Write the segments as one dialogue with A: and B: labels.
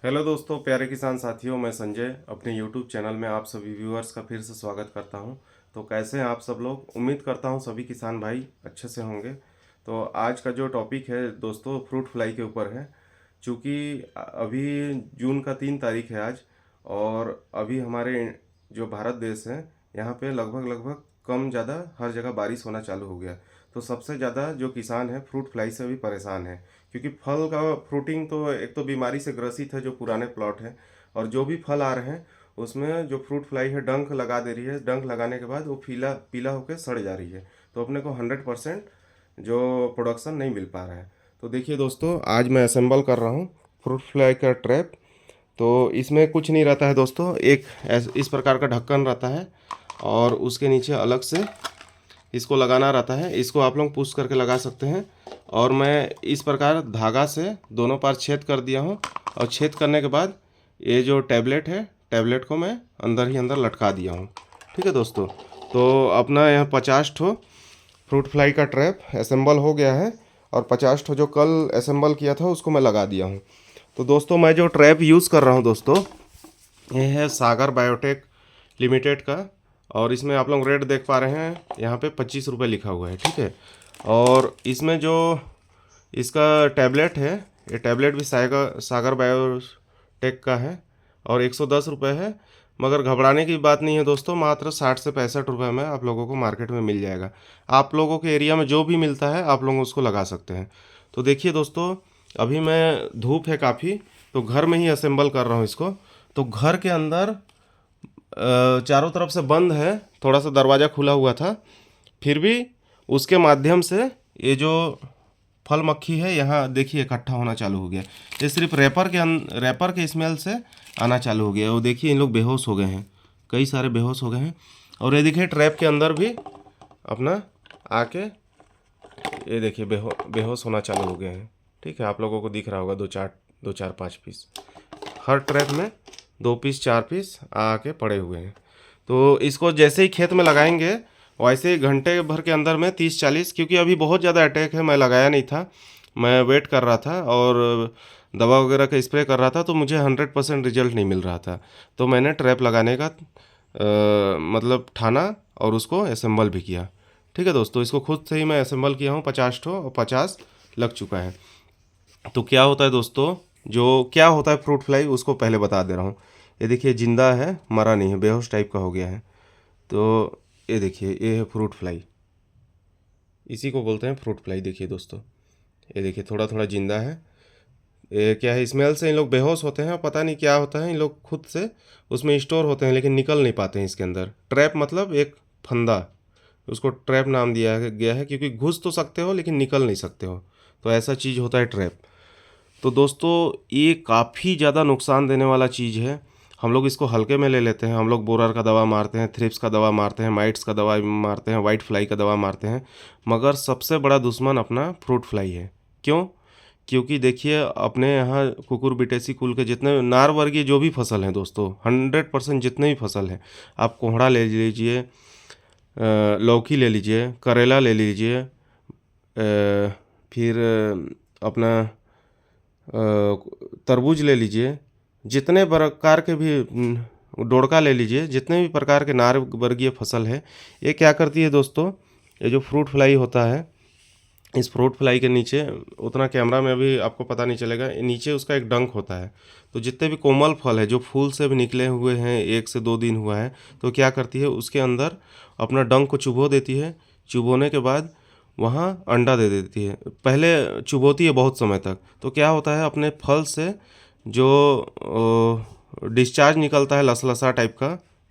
A: Hello दोस्तों, प्यारे किसान साथियों, मैं संजय अपने यूट्यूब चैनल में आप सभी व्यूअर्स का फिर से स्वागत करता हूं। तो कैसे हैं आप सब लोग? उम्मीद करता हूं सभी किसान भाई अच्छे से होंगे। तो आज का जो टॉपिक है दोस्तों, फ्रूट फ्लाई के ऊपर है। चूँकि अभी जून का 3 तारीख है आज, और अभी हमारे जो भारत देश है यहाँ पे लगभग लगभग कम ज़्यादा हर जगह बारिश होना चालू हो गया। तो सबसे ज़्यादा जो किसान है फ्रूट फ्लाई से भी परेशान है, क्योंकि फल का फ्रूटिंग तो एक तो बीमारी से ग्रसित है जो पुराने प्लॉट हैं, और जो भी फल आ रहे हैं उसमें जो फ्रूट फ्लाई है डंक लगा दे रही है। डंक लगाने के बाद वो पीला पीला होकर सड़ जा रही है। तो अपने को 100% जो प्रोडक्शन नहीं मिल पा रहा है। तो देखिए दोस्तों, आज मैं असेंबल कर रहा हूँ फ्रूट फ्लाई का ट्रैप। तो इसमें कुछ नहीं रहता है दोस्तों, एक इस प्रकार का ढक्कन रहता है, और उसके नीचे अलग से इसको लगाना रहता है। इसको आप लोग पुश करके लगा सकते हैं, और मैं इस प्रकार धागा से दोनों पार छेद कर दिया हूँ। और छेद करने के बाद ये जो टैबलेट है, टैबलेट को मैं अंदर ही अंदर लटका दिया हूँ। ठीक है दोस्तों, तो अपना यहाँ 50 ठो फ्रूट फ्लाई का ट्रैप असेंबल हो गया है, और 50 ठो जो कल असेंबल किया था उसको मैं लगा दिया हूँ। तो दोस्तों, मैं जो ट्रैप यूज़ कर रहा हूँ दोस्तों, ये है सागर बायोटेक लिमिटेड का। और इसमें आप लोग रेट देख पा रहे हैं, यहाँ पे 25 रुपये लिखा हुआ है। ठीक है, और इसमें जो इसका टैबलेट है, ये टैबलेट भी सागर सागर बायोटेक का है, और 110 रुपये है। मगर घबराने की बात नहीं है दोस्तों, मात्र 60 से 65 रुपये में आप लोगों को मार्केट में मिल जाएगा। आप लोगों के एरिया में जो भी मिलता है आप लोग उसको लगा सकते हैं। तो देखिए दोस्तों, अभी मैं धूप है काफ़ी, तो घर में ही असेंबल कर रहा हूँ इसको। तो घर के अंदर चारों तरफ से बंद है, थोड़ा सा दरवाज़ा खुला हुआ था, फिर भी उसके माध्यम से ये जो फल मक्खी है यहाँ देखिए इकट्ठा होना चालू हो गया। ये सिर्फ रैपर के स्मेल से आना चालू हो गया। वो देखिए इन लोग बेहोश हो गए हैं, कई सारे बेहोश हो गए हैं। और ये देखिए ट्रैप के अंदर भी अपना आके ये देखिए बेहोश होना चालू हो गए हैं। ठीक है, आप लोगों को दिख रहा होगा, दो चार 5 पीस हर ट्रैप में, 2 पीस 4 पीस आके पड़े हुए हैं। तो इसको जैसे ही खेत में लगाएंगे वैसे ही घंटे भर के अंदर में 30-40, क्योंकि अभी बहुत ज़्यादा अटैक है, मैं लगाया नहीं था, मैं वेट कर रहा था और दवा वगैरह का स्प्रे कर रहा था, तो मुझे 100% रिजल्ट नहीं मिल रहा था। तो मैंने ट्रैप लगाने का मतलब ठाना, और उसको असेंबल भी किया। ठीक है दोस्तों, इसको खुद से ही मैं असेंबल किया हूँ 50 ठो, और 50 लग चुका है। तो क्या होता है दोस्तों, जो क्या होता है फ्रूट फ्लाई उसको पहले बता दे रहा हूँ। ये देखिए जिंदा है, मरा नहीं है, बेहोश टाइप का हो गया है। तो ये देखिए, ये है फ्रूट फ्लाई, इसी को बोलते हैं फ्रूट फ्लाई। देखिए दोस्तों, ये देखिए थोड़ा थोड़ा जिंदा है। ये क्या है, स्मेल से इन लोग बेहोश होते हैं, पता नहीं क्या होता है, इन लोग खुद से उसमें स्टोर होते हैं लेकिन निकल नहीं पाते हैं इसके अंदर। ट्रैप मतलब एक फंदा, उसको ट्रैप नाम दिया गया है, क्योंकि घुस तो सकते हो लेकिन निकल नहीं सकते हो। तो ऐसा चीज़ होता है ट्रैप। तो दोस्तों, ये काफ़ी ज़्यादा नुकसान देने वाला चीज़ है। हम लोग इसको हल्के में ले लेते हैं, हम लोग बोरर का दवा मारते हैं, थ्रिप्स का दवा मारते हैं, माइट्स का दवा मारते हैं, वाइट फ्लाई का दवा मारते हैं। मगर सबसे बड़ा दुश्मन अपना फ्रूट फ्लाई है। क्यों? क्योंकि देखिए अपने यहाँ कुकुर बिटेसी कुल के जितने नार वर्गीय जो भी फसल हैं दोस्तों, 100% जितने भी फसल हैं, आप कोहड़ा ले लीजिए, लौकी ले लीजिए, करेला ले लीजिए, फिर अपना तरबूज ले लीजिए, जितने प्रकार के भी डोड़का ले लीजिए, जितने भी प्रकार के नार वर्गीय फसल है, ये क्या करती है दोस्तों, ये जो फ्रूट फ्लाई होता है, इस फ्रूट फ्लाई के नीचे उतना कैमरा में अभी आपको पता नहीं चलेगा, नीचे उसका एक डंक होता है। तो जितने भी कोमल फल है जो फूल से भी निकले हुए हैं, 1 से 2 दिन हुआ है, तो क्या करती है उसके अंदर अपना डंक को चुभो देती है। चुभोने के बाद वहाँ अंडा दे देती है, पहले चुभोती है बहुत समय तक। तो क्या होता है, अपने फल से जो डिस्चार्ज निकलता है लसलसा टाइप का,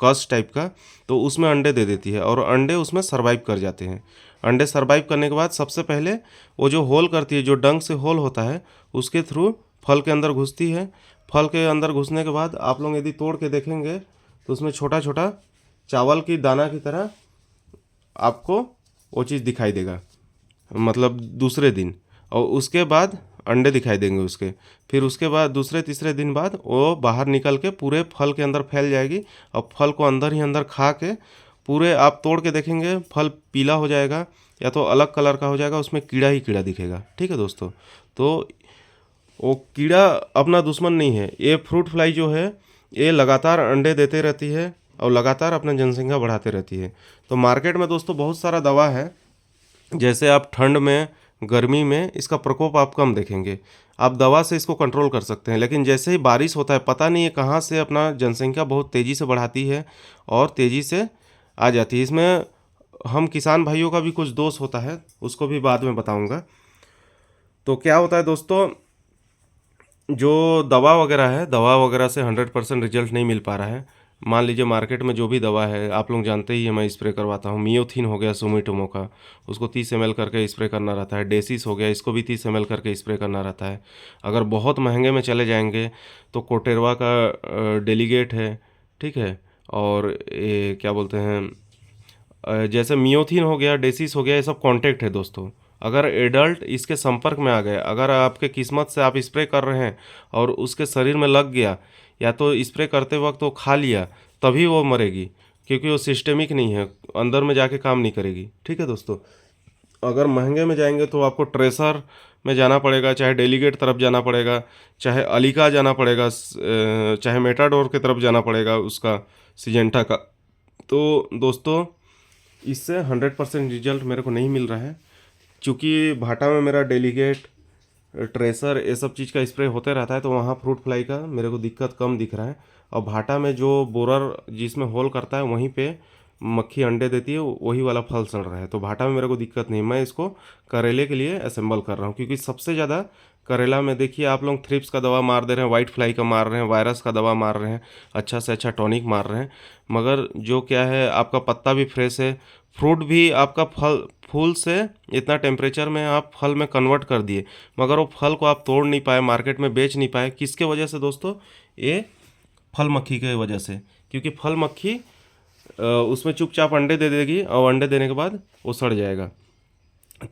A: कस टाइप का, तो उसमें अंडे दे देती है, और अंडे उसमें सरवाइव कर जाते हैं। अंडे सरवाइव करने के बाद सबसे पहले वो जो होल करती है, जो डंक से होल होता है, उसके थ्रू फल के अंदर घुसती है। फल के अंदर घुसने के बाद आप लोग यदि तोड़ के देखेंगे तो उसमें छोटा छोटा चावल की दाना की तरह आपको वो चीज़ दिखाई देगा, मतलब दूसरे दिन। और उसके बाद अंडे दिखाई देंगे उसके, फिर उसके बाद दूसरे तीसरे दिन बाद वो बाहर निकल के पूरे फल के अंदर फैल जाएगी, और फल को अंदर ही अंदर खा के पूरे आप तोड़ के देखेंगे फल पीला हो जाएगा, या तो अलग कलर का हो जाएगा, उसमें कीड़ा ही कीड़ा दिखेगा। ठीक है दोस्तों, तो वो कीड़ा अपना दुश्मन नहीं है। ये फ्रूट फ्लाई जो है ये लगातार अंडे देते रहती है और लगातार अपना जनसंख्या बढ़ाते रहती है। तो मार्केट में दोस्तों बहुत सारा दवा है, जैसे आप ठंड में, गर्मी में इसका प्रकोप आप कम देखेंगे, आप दवा से इसको कंट्रोल कर सकते हैं। लेकिन जैसे ही बारिश होता है, पता नहीं है कहाँ से अपना जनसंख्या बहुत तेज़ी से बढ़ाती है और तेज़ी से आ जाती है। इसमें हम किसान भाइयों का भी कुछ दोष होता है, उसको भी बाद में बताऊंगा। तो क्या होता है दोस्तों, जो दवा वगैरह है, दवा वगैरह से 100% रिजल्ट नहीं मिल पा रहा है। मान लीजिए मार्केट में जो भी दवा है, आप लोग जानते ही है, मैं स्प्रे करवाता हूँ। मियोथिन हो गया सुमिटोमो का, उसको 30 ml करके स्प्रे करना रहता है। डेसिस हो गया, इसको भी 30 ml करके स्प्रे करना रहता है। अगर बहुत महंगे में चले जाएंगे तो कोटेरवा का डेलीगेट है, ठीक है। और ये क्या बोलते हैं, जैसे मियोथिन हो गया, डेसिस हो गया, ये सब कॉन्टैक्ट है दोस्तों। अगर एडल्ट इसके संपर्क में आ गए, अगर आपके किस्मत से आप स्प्रे कर रहे हैं और उसके शरीर में लग गया, या तो स्प्रे करते वक्त वो खा लिया, तभी वो मरेगी, क्योंकि वो सिस्टेमिक नहीं है, अंदर में जाके काम नहीं करेगी, ठीक है दोस्तों। अगर महंगे में जाएंगे तो आपको ट्रेसर में जाना पड़ेगा, चाहे डेलीगेट तरफ जाना पड़ेगा, चाहे अलीका जाना पड़ेगा, चाहे मेटाडोर की तरफ जाना पड़ेगा उसका, सिजेंटा का। तो दोस्तों इससे 100% रिजल्ट मेरे को नहीं मिल रहा है, क्योंकि भाटा में मेरा डेलीगेट, ट्रेसर, ये सब चीज़ का स्प्रे होते रहता है, तो वहाँ फ्रूट फ्लाई का मेरे को दिक्कत कम दिख रहा है। और भाटा में जो बोरर जिसमें होल करता है, वहीं पे मक्खी अंडे देती है, वही वाला फल सड़ रहा है। तो भाटा में मेरे को दिक्कत नहीं, मैं इसको करेले के लिए असेंबल कर रहा हूँ, क्योंकि सबसे ज़्यादा करेला में देखिए आप लोग थ्रिप्स का दवा मार दे रहे हैं, वाइट फ्लाई का मार रहे हैं, वायरस का दवा मार रहे हैं, अच्छा से अच्छा टॉनिक मार रहे हैं, मगर जो क्या है, आपका पत्ता भी फ्रेश है, फ्रूट भी आपका फल, फूल से इतना टेम्परेचर में आप फल में कन्वर्ट कर दिए, मगर वो फल को आप तोड़ नहीं पाए, मार्केट में बेच नहीं पाए। किसके वजह से दोस्तों? ये फल मक्खी के वजह से। क्योंकि फल मक्खी उसमें चुपचाप अंडे दे देगी और अंडे देने के बाद वो सड़ जाएगा।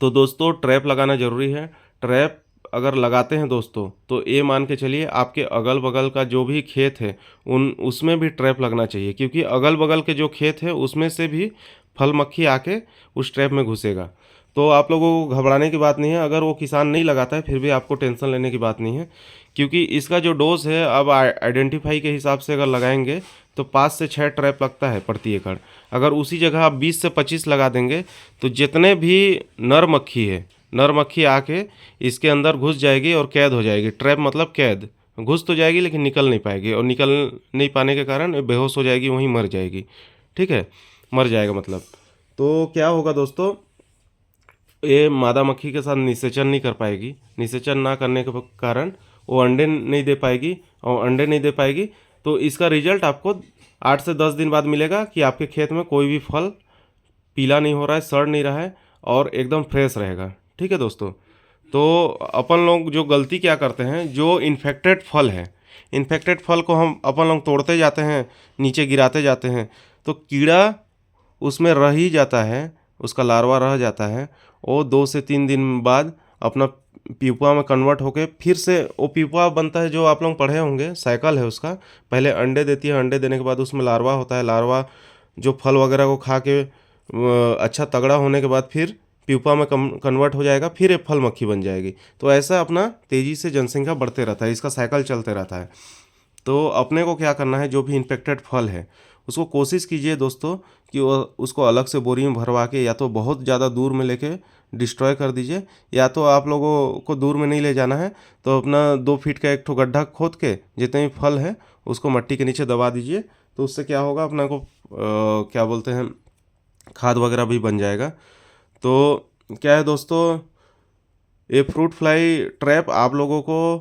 A: तो दोस्तों ट्रैप लगाना ज़रूरी है। ट्रैप अगर लगाते हैं दोस्तों, तो ये मान के चलिए आपके अगल बगल का जो भी खेत है उसमें भी ट्रैप लगना चाहिए, क्योंकि अगल बगल के जो खेत है उसमें से भी फल मक्खी आके उस ट्रैप में घुसेगा। तो आप लोगों को घबराने की बात नहीं है, अगर वो किसान नहीं लगाता है फिर भी आपको टेंशन लेने की बात नहीं है, क्योंकि इसका जो डोज है, अब आइडेंटिफाई के हिसाब से अगर लगाएंगे तो 5 से 6 ट्रैप लगता है प्रति एकड़। अगर उसी जगह आप 20 से 25 लगा देंगे तो जितने भी नर मक्खी है, नर मक्खी आके इसके अंदर घुस जाएगी और कैद हो जाएगी। ट्रैप मतलब कैद, घुस तो जाएगी लेकिन निकल नहीं पाएगी, और निकल नहीं पाने के कारण ये बेहोश हो जाएगी, वहीं मर जाएगी, ठीक है, मर जाएगा मतलब। तो क्या होगा दोस्तों, ये मादा मक्खी के साथ निषेचन नहीं कर पाएगी, निषेचन ना करने के कारण वो अंडे नहीं दे पाएगी, और अंडे नहीं दे पाएगी तो इसका रिजल्ट आपको 8 से 10 दिन बाद मिलेगा कि आपके खेत में कोई भी फल पीला नहीं हो रहा है, सड़ नहीं रहा है और एकदम फ्रेश रहेगा, ठीक है दोस्तों। तो अपन लोग जो गलती क्या करते हैं, जो इन्फेक्टेड फल है, इन्फेक्टेड फल को हम अपन लोग तोड़ते जाते हैं, नीचे गिराते जाते हैं, तो कीड़ा उसमें रह ही जाता है, उसका लार्वा रह जाता है। वो 2 से 3 दिन बाद अपना प्यूपा में कन्वर्ट होके फिर से वो प्यूपा बनता है, जो आप लोग पढ़े होंगे, साइकिल है उसका। पहले अंडे देती है, अंडे देने के बाद उसमें लार्वा होता है, लार्वा जो फल वगैरह को खा के अच्छा तगड़ा होने के बाद फिर प्यूपा में कन्वर्ट हो जाएगा, फिर एक फल मक्खी बन जाएगी। तो ऐसा अपना तेज़ी से जनसंख्या बढ़ते रहता है, इसका साइकिल चलते रहता है। तो अपने को क्या करना है, जो भी इन्फेक्टेड फल है उसको कोशिश कीजिए दोस्तों कि वो उसको अलग से बोरी में भरवा के, या तो बहुत ज़्यादा दूर में लेके डिस्ट्रॉय कर दीजिए, या तो आप लोगों को दूर में नहीं ले जाना है तो अपना 2 फीट का एक ठो गड्ढा खोद के जितने भी फल है उसको मट्टी के नीचे दबा दीजिए। तो उससे क्या होगा, अपना को क्या बोलते हैं, खाद वगैरह भी बन जाएगा। तो क्या है दोस्तों, ये फ्रूट फ्लाई ट्रैप आप लोगों को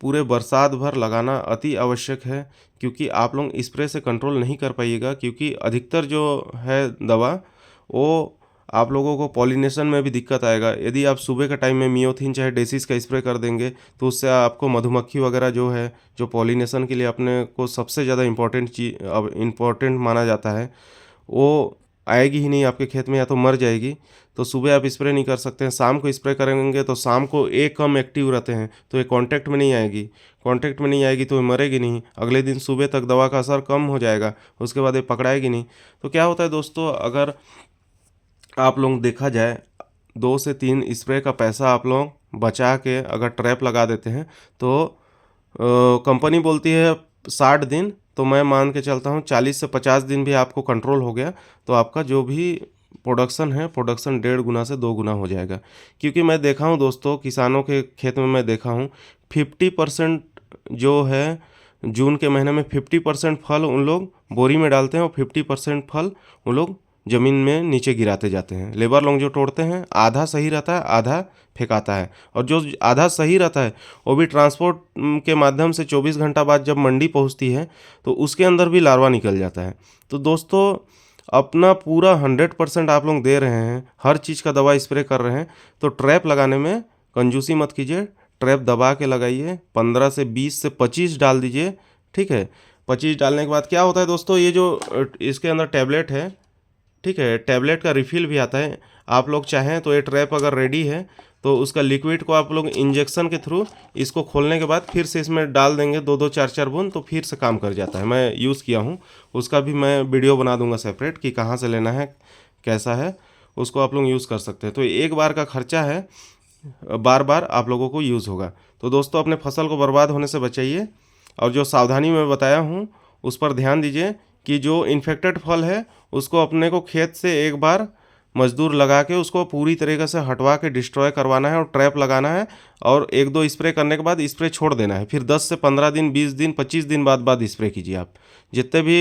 A: पूरे बरसात भर लगाना अति आवश्यक है, क्योंकि आप लोग स्प्रे से कंट्रोल नहीं कर पाइएगा, क्योंकि अधिकतर जो है दवा वो आप लोगों को पॉलिनेशन में भी दिक्कत आएगा। यदि आप सुबह का टाइम में मियोथिन चाहे डेसिस का स्प्रे कर देंगे तो उससे आपको मधुमक्खी वगैरह जो है, जो पॉलिनेशन के लिए अपने को सबसे ज़्यादा इम्पोर्टेंट चीज़, अब इम्पोर्टेंट माना जाता है, वो आएगी ही नहीं आपके खेत में, या तो मर जाएगी। तो सुबह आप स्प्रे नहीं कर सकते हैं, शाम को स्प्रे करेंगे तो शाम को एक कम एक्टिव रहते हैं, तो ये कांटेक्ट में नहीं आएगी, कांटेक्ट में नहीं आएगी तो ये मरेगी नहीं, अगले दिन सुबह तक दवा का असर कम हो जाएगा, उसके बाद ये पकड़ाएगी नहीं। तो क्या होता है दोस्तों, अगर आप लोग देखा जाए 2 से 3 स्प्रे का पैसा आप लोग बचा के अगर ट्रैप लगा देते हैं तो कंपनी बोलती है 60 दिन, तो मैं मान के चलता हूँ 40 से 50 दिन भी आपको कंट्रोल हो गया तो आपका जो भी प्रोडक्शन है, प्रोडक्शन 1.5 गुना से 2 गुना हो जाएगा। क्योंकि मैं देखा हूँ दोस्तों, किसानों के खेत में मैं देखा हूँ 50% जो है जून के महीने में 50% फल उन लोग बोरी में डालते हैं और 50% फल उन लोग ज़मीन में नीचे गिराते जाते हैं। लेबर लोग जो तोड़ते हैं आधा सही रहता है, आधा फेंकाता है, और जो आधा सही रहता है वो भी ट्रांसपोर्ट के माध्यम से 24 घंटा बाद जब मंडी पहुंचती है तो उसके अंदर भी लार्वा निकल जाता है। तो दोस्तों अपना पूरा 100% आप लोग दे रहे हैं, हर चीज़ का दवा स्प्रे कर रहे हैं, तो ट्रैप लगाने में कंजूसी मत कीजिए। ट्रैप दबा के लगाइए, 15 से 20 से 25 डाल दीजिए, ठीक है। 25 डालने के बाद क्या होता है दोस्तों, ये जो इसके अंदर टैबलेट है, ठीक है, टैबलेट का रिफ़िल भी आता है। आप लोग चाहें तो ये ट्रैप अगर रेडी है तो उसका लिक्विड को आप लोग इंजेक्शन के थ्रू इसको खोलने के बाद फिर से इसमें डाल देंगे 2-2 4-4 बूंद, तो फिर से काम कर जाता है। मैं यूज़ किया हूँ, उसका भी मैं वीडियो बना दूंगा सेपरेट कि कहाँ से लेना है, कैसा है, उसको आप लोग यूज़ कर सकते हैं। तो एक बार का खर्चा है, बार बार आप लोगों को यूज़ होगा। तो दोस्तों अपने फसल को बर्बाद होने से बचाइए, और जो सावधानी मैं बताया हूँ उस पर ध्यान दीजिए कि जो इन्फेक्टेड फल है उसको अपने को खेत से एक बार मजदूर लगा के उसको पूरी तरीके से हटवा के डिस्ट्रॉय करवाना है और ट्रैप लगाना है, और 1-2 स्प्रे करने के बाद स्प्रे छोड़ देना है। फिर 10 से 15 दिन, 20 दिन, 25 दिन बाद स्प्रे कीजिए। आप जितने भी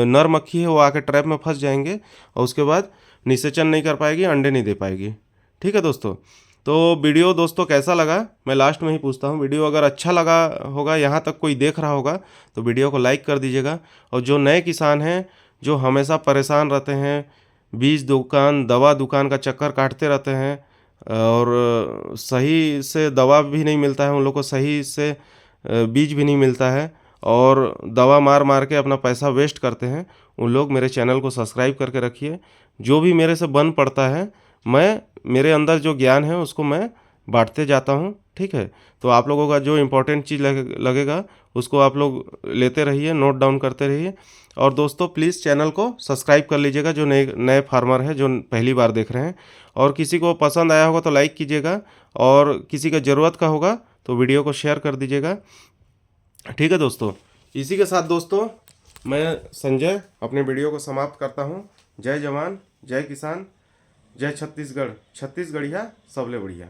A: नर मक्खी है वो आके ट्रैप में फंस जाएंगे और उसके बाद निषेचन नहीं कर पाएगी, अंडे नहीं दे पाएगी। ठीक है दोस्तों, तो वीडियो दोस्तों कैसा लगा मैं लास्ट में ही पूछता हूँ। वीडियो अगर अच्छा लगा होगा, यहाँ तक कोई देख रहा होगा, तो वीडियो को लाइक कर दीजिएगा। और जो नए किसान हैं जो हमेशा परेशान रहते हैं, बीज दुकान, दवा दुकान का चक्कर काटते रहते हैं और सही से दवा भी नहीं मिलता है उन लोग को, सही से बीज भी नहीं मिलता है और दवा मार मार के अपना पैसा वेस्ट करते हैं, उन लोग मेरे चैनल को सब्सक्राइब करके रखिए। जो भी मेरे से बन पड़ता है, मैं मेरे अंदर जो ज्ञान है उसको मैं बांटते जाता हूँ, ठीक है। तो आप लोगों का जो इम्पोर्टेंट चीज़ लगेगा उसको आप लोग लेते रहिए, नोट डाउन करते रहिए। और दोस्तों प्लीज़ चैनल को सब्सक्राइब कर लीजिएगा, जो नए फार्मर हैं जो पहली बार देख रहे हैं। और किसी को पसंद आया होगा तो लाइक कीजिएगा, और किसी का ज़रूरत का होगा तो वीडियो को शेयर कर दीजिएगा, ठीक है दोस्तों। इसी के साथ दोस्तों मैं संजय अपने वीडियो को समाप्त करता हूँ। जय जवान, जय किसान, जय छत्तीसगढ़, छत्तीसगढ़िया सबले बढ़िया।